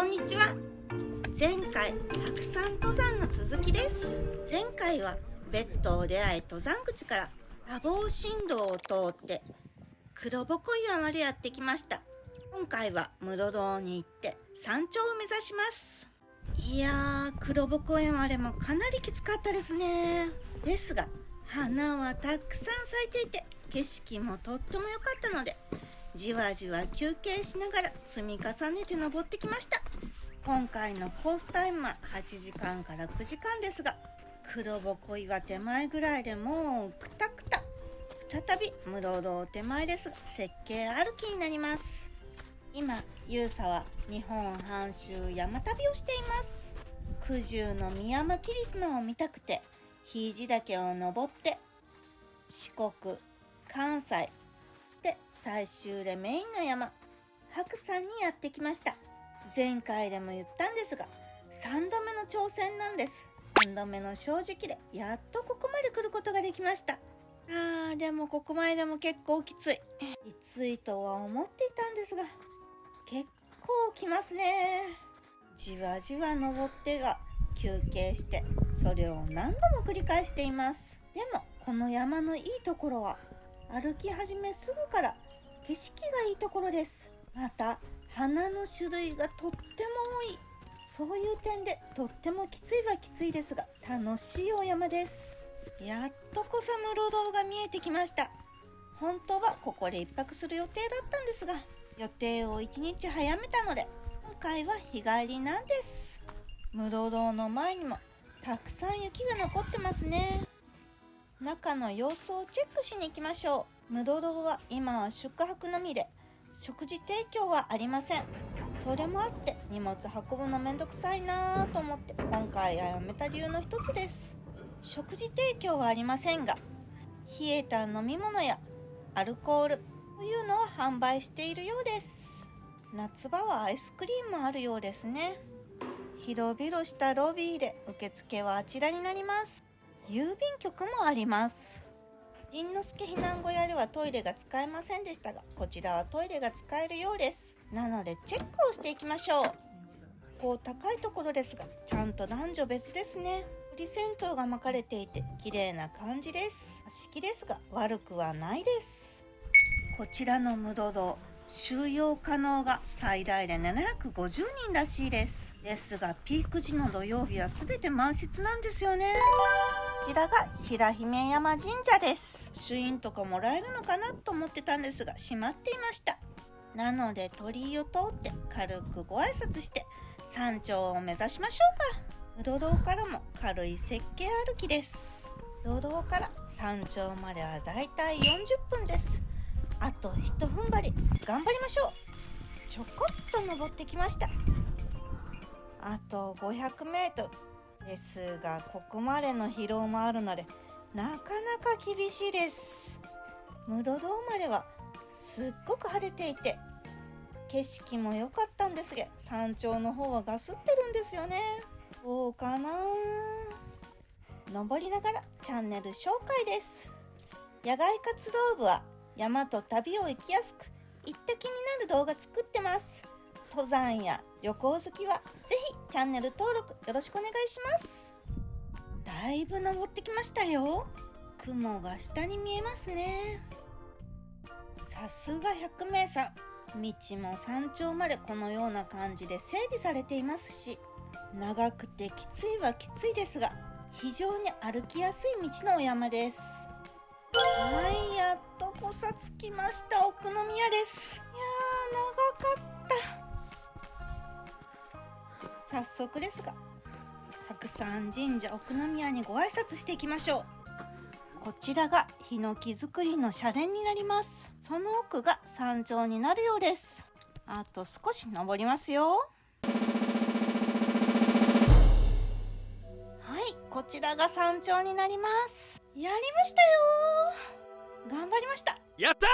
んにちは。前回白山登山の続きです。前回は別途出会い登山口から多忙新道を通って黒ぼこ岩までやってきました。今回は室堂に行って山頂を目指します。いやー、黒ぼこ岩までもかなりきつかったですね。ですが花はたくさん咲いていて景色もとっても良かったので、じわじわ休憩しながら積み重ねて登ってきました。今回のコースタイムは8時間から9時間ですが、黒ぼこ岩手前ぐらいでもうクタクタ。再び室堂手前ですが雪渓歩きになります。今ゆうさは日本半周山旅をしています。九十の宮間霧島を見たくて日地岳を登って四国、関西、そして最終でメインの山白山にやってきました。前回でも言ったんですが3度目の挑戦なんです。3度目の正直でやっとここまで来ることができました。でもここまででも結構きつい。きついとは思っていたんですが結構きますね。じわじわ登ってが休憩してそれを何度も繰り返しています。でもこの山のいいところは歩き始めすぐから景色がいいところです。また花の種類がとっても多い。そういう点でとってもきついはきついですが楽しいお山です。やっとこそ室堂が見えてきました。本当はここで一泊する予定だったんですが予定を1日早めたので今回は日帰りなんです。室堂の前にもたくさん雪が残ってますね。中の様子をチェックしに行きましょう。室堂は今は宿泊のみで食事提供はありません。それもあって荷物運ぶのめんどくさいなと思って今回はやめた理由の一つです。食事提供はありませんが冷えた飲み物やアルコールというのは販売しているようです。夏場はアイスクリームもあるようですね。広々したロビーで受付はあちらになります。郵便局もあります。陣之助避難小屋ではトイレが使えませんでしたがこちらはトイレが使えるようです。なのでチェックをしていきましょう。こう高いところですがちゃんと男女別ですね。堀銭湯が巻かれていて綺麗な感じです。式ですが悪くはないです。こちらの室堂収容可能が最大で750人らしいです。ですがピーク時の土曜日は全て満室なんですよね。こちらが白姫山神社です。朱印とかもらえるのかなと思ってたんですが閉まっていました。なので鳥居を通って軽くご挨拶して山頂を目指しましょうか。室堂からも軽い雪渓歩きです。室堂から山頂まではだいたい40分です。あと一踏ん張り頑張りましょう。ちょこっと登ってきました。あと500メートルですがここまでの疲労もあるのでなかなか厳しいです。室堂まではすっごく晴れていて景色も良かったんですが山頂の方はガスってるんですよね。どうかな。登りながらチャンネル紹介です。野外活動部は山と旅を行きやすく行った気になる動画作ってます。登山や旅行好きはぜひチャンネル登録よろしくお願いします。だいぶ登ってきましたよ。雲が下に見えますね。さすが百名山。道も山頂までこのような感じで整備されていますし長くてきついはきついですが非常に歩きやすい道のお山です。はい、やっとこさつきました奥宮です。いやー長かった。早速ですが白山神社奥宮にご挨拶していきましょう。こちらがヒノキ造りの社殿になります。その奥が山頂になるようです。あと少し登りますよ。はい、こちらが山頂になります。やりましたよ。頑張りました。やった。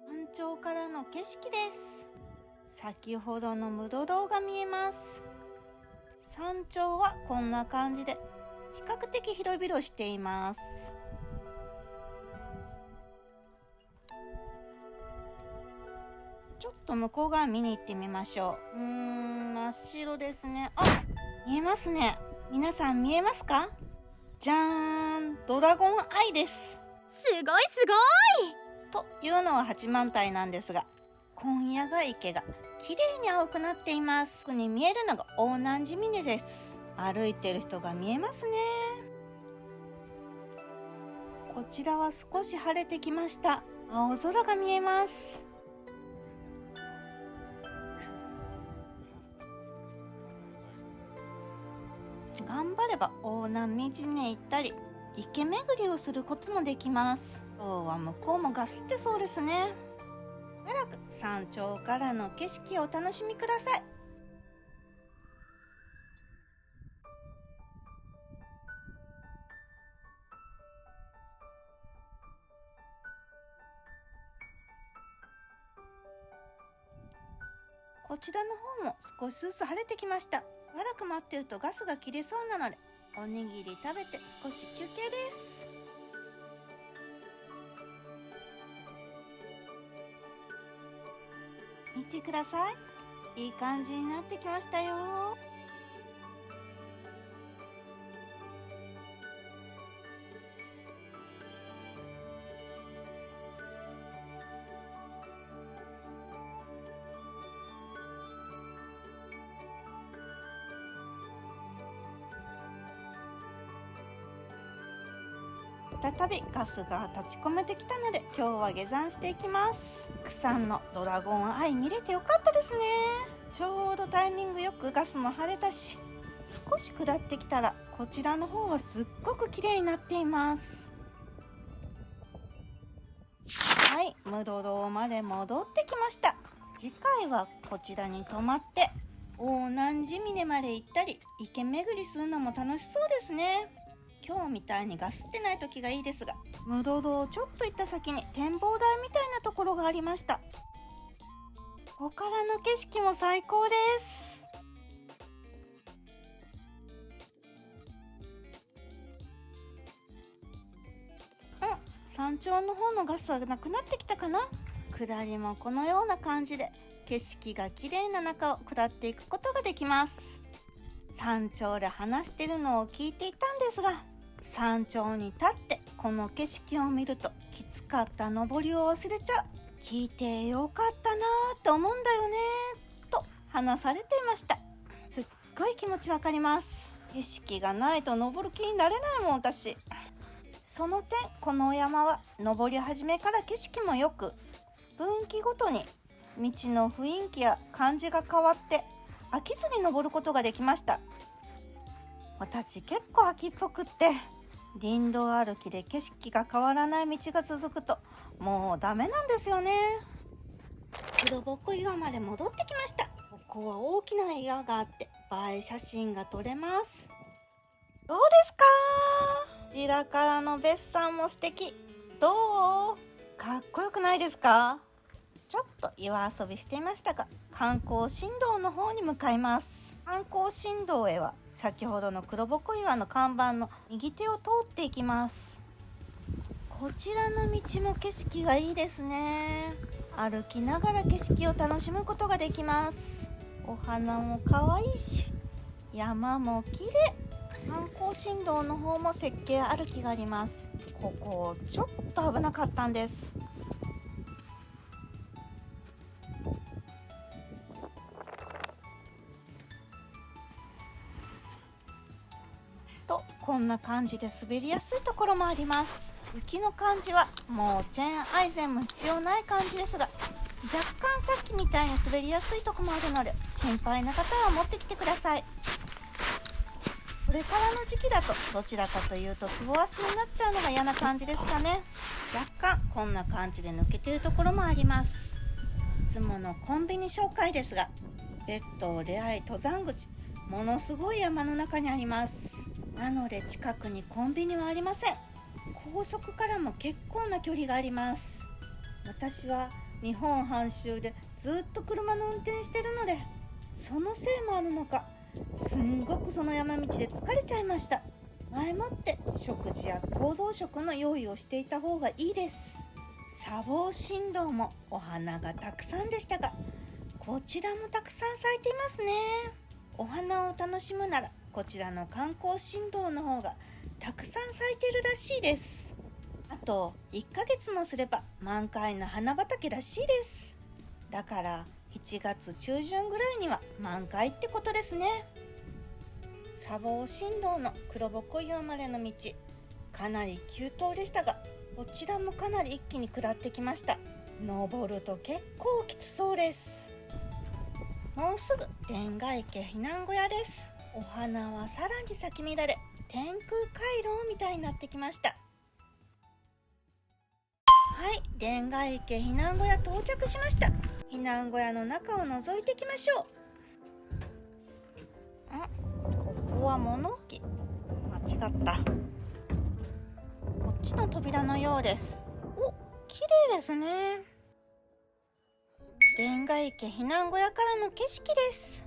山頂からの景色です。先ほどの室堂が見えます。山頂はこんな感じで比較的広々しています。ちょっと向こう側見に行ってみましょう。真っ白ですね。あ、見えますね。皆さん見えますか？じゃーん、ドラゴンアイです。すごいすごい。というのは八幡平なんですが、今夜が池が綺麗に青くなっています。奥に見えるのが大南寺峰です。歩いてる人が見えますね。こちらは少し晴れてきました。青空が見えます。頑張れば大南寺峰へ行ったり池巡りをすることもできます。今日は向こうもガスってそうですね。しばらく山頂からの景色をお楽しみください。こちらの方も少しずつ晴れてきました。しばらく待ってるとガスが切れそうなので、おにぎり食べて少し休憩です。見てください。いい感じになってきましたよ。再びガスが立ち込めてきたので、今日は下山していきます。たくさんのドラゴンアイ見れてよかったですね。ちょうどタイミングよくガスも晴れたし、少し下ってきたらこちらの方はすっごく綺麗になっています。はい、ムドローまで戻ってきました。次回はこちらに泊まって大南寺峰まで行ったり池巡りするのも楽しそうですね。今日みたいにガスってない時がいいですが、ムドローちょっと行った先に展望台みたいなところがありました。ここからの景色も最高です。山頂の方のガスはなくなってきたかな。下りもこのような感じで景色が綺麗な中を下っていくことができます。山頂で話してるのを聞いていたんですが、山頂に立ってこの景色を見るときつかった登りを忘れちゃう。聞いてよかったなーって思うんだよねーと話されていました。すっごい気持ちわかります。景色がないと登る気になれないもん私。その点この山は登り始めから景色もよく、分岐ごとに道の雰囲気や感じが変わって飽きずに登ることができました。私結構秋っぽくって林道歩きで景色が変わらない道が続くともうダメなんですよね。黒ぼこ岩まで戻ってきました。ここは大きな岩があって映え写真が撮れます。どうですか？こちらからの別山も素敵。どう？かっこよくないですか？ちょっと岩遊びしていましたが、観光振動の方に向かいます。観光振動へは先ほどの黒ぼこ岩の看板の右手を通っていきます。こちらの道も景色がいいですね。歩きながら景色を楽しむことができます。お花も可愛いし山も綺麗。観光振動の方も雪渓歩きがあります。ここちょっと危なかったんです。とこんな感じで滑りやすいところもあります。雪の感じはもうチェーンアイゼンも必要ない感じですが、若干さっきみたいに滑りやすいとこもあるので心配な方は持ってきてください。これからの時期だとどちらかというとつぼ足になっちゃうのが嫌な感じですかね。若干こんな感じで抜けてるところもあります。いつものコンビニ紹介ですが、別当出会い登山口、ものすごい山の中にあります。なので近くにコンビニはありません。高速からも結構な距離があります。私は日本半周でずっと車の運転してるので、そのせいもあるのかすんごくその山道で疲れちゃいました。前もって食事や行動食の用意をしていた方がいいです。砂防振動もお花がたくさんでしたが、こちらもたくさん咲いていますね。お花を楽しむならこちらの観光振動の方がたくさん咲いてるらしいです。あと1ヶ月もすれば満開の花畑らしいです。だから7月中旬ぐらいには満開ってことですね。砂防振動の黒ぼこ岩までの道、かなり急登でしたが、こちらもかなり一気に下ってきました。登ると結構きつそうです。もうすぐ天ヶ池避難小屋です。お花はさらに咲き乱れ、天空回廊みたいになってきました。はい、天ヶ池避難小屋到着しました。避難小屋の中を覗いていきましょう。ここは物置。間違った。こっちの扉のようです。お、綺麗ですね。天ヶ池避難小屋からの景色です。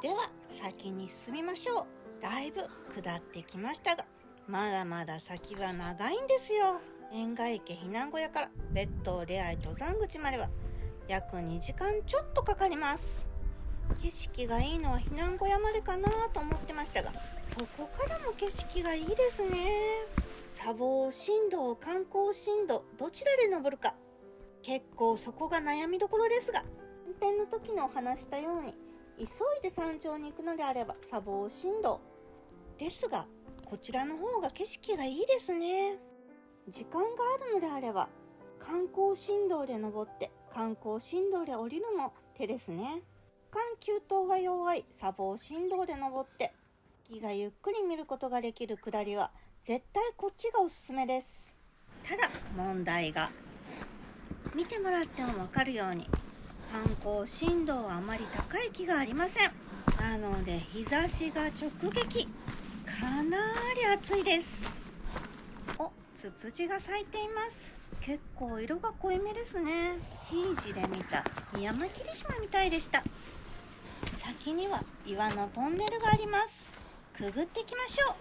では先に進みましょう。だいぶ下ってきましたが、まだまだ先は長いんですよ。天ヶ池避難小屋から別当レアイ登山口までは約2時間ちょっとかかります。景色がいいのは避難小屋までかなと思ってましたが、そこからも景色がいいですね。砂防振動、観光振動、どちらで登るか、結構そこが悩みどころですが、前編の時のお話したように急いで山頂に行くのであれば砂防振動ですが、こちらの方が景色がいいですね。時間があるのであれば観光振動で登って観光振動で降りるも手ですね。環急登が弱い砂防振動で登って木がゆっくり見ることができる下りは絶対こっちがおすすめです。ただ問題が、見てもらっても分かるように観光振動はあまり高い木がありません。なので日差しが直撃、かなり暑いです。お、ツツジが咲いています。結構色が濃いめですね。ヒージで見たミヤマキリシマみたいでした。先には岩のトンネルがあります。くぐっていきましょ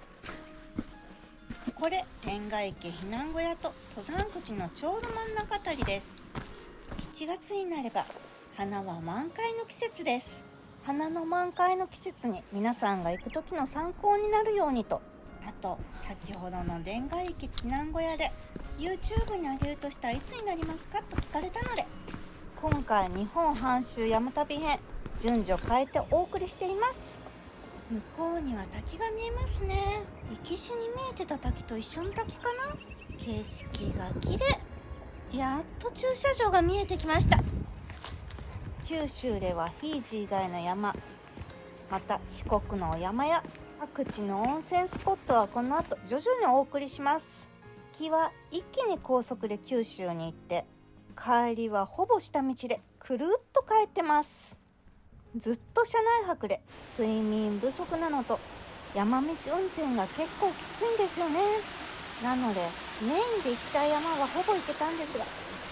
う。これ天ヶ池避難小屋と登山口のちょうど真ん中あたりです。7月になれば花は満開の季節です。花の満開の季節に皆さんが行く時の参考になるようにと、あと先ほどの天ヶ池避難小屋で YouTube に上げるとしたらいつになりますかと聞かれたので、今回日本半周山旅編順序変えてお送りしています。向こうには滝が見えますね。行きしに見えてた滝と一緒の滝かな。景色が綺麗。やっと駐車場が見えてきました。九州ではヒージ以外の山、また四国の山や各地の温泉スポットはこの後徐々にお送りします。行きは一気に高速で九州に行って、帰りはほぼ下道でくるっと帰ってます。ずっと車内泊で睡眠不足なのと山道運転が結構きついんですよね。なのでメインで行きたい山はほぼ行けたんですが、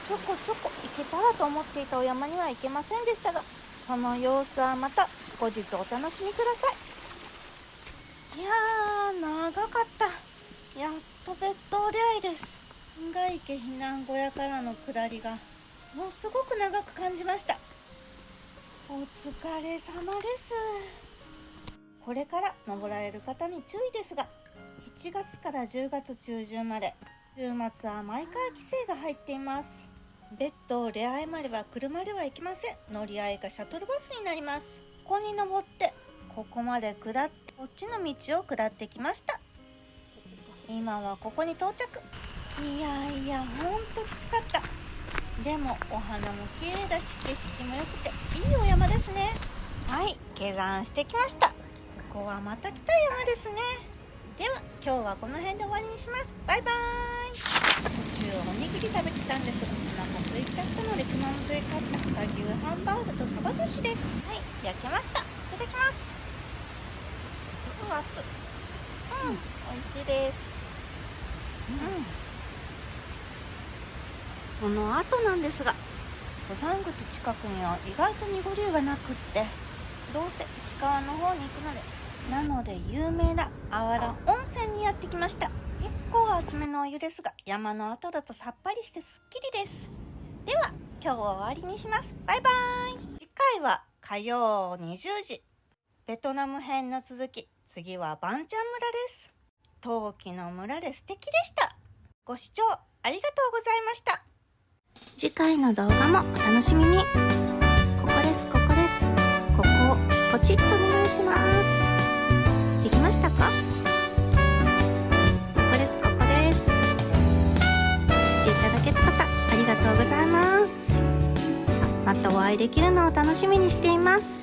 ちょこちょこ行けたらと思っていたお山には行けませんでしたが、その様子はまた後日お楽しみください。いやー、長かった。やっと別当出会いです。天ヶ池避難小屋からの下りがもうすごく長く感じました。お疲れ様です。これから登られる方に注意ですが、7月から10月中旬まで週末は毎回規制が入っています。別当出会いまでは車では行きません。乗り合いかシャトルバスになります。ここに登ってここまで下ってこっちの道を下ってきました。今はここに到着。いやいや、ほんときつかった。でもお花も綺麗だし景色も良くていいお山ですね。はい、下山してきました。ここはまた来た山ですね。では今日はこの辺で終わりにします。バイバーイ。途中おにぎり食べてたんですが、お腹空いちゃったので熊本で買った和牛ハンバーグとサバ寿司です。はい、焼けました。いただきます。熱い。美味しいです。この後なんですが、登山口近くには意外と濁り湯がなくって、どうせ石川の方に行くので、なので有名なあわら温泉にやってきました。結構厚めのお湯ですが、山の後だとさっぱりしてすっきりです。では今日は終わりにします。バイバーイ。次回は火曜20時、ベトナム編の続き。次はバンチャン村です。陶器の村で素敵でした。ご視聴ありがとうございました。次回の動画もお楽しみに。ここです。ここをポチッとお願いします。できましたか？ここです。していただけた方ありがとうございます。またお会いできるのを楽しみにしています。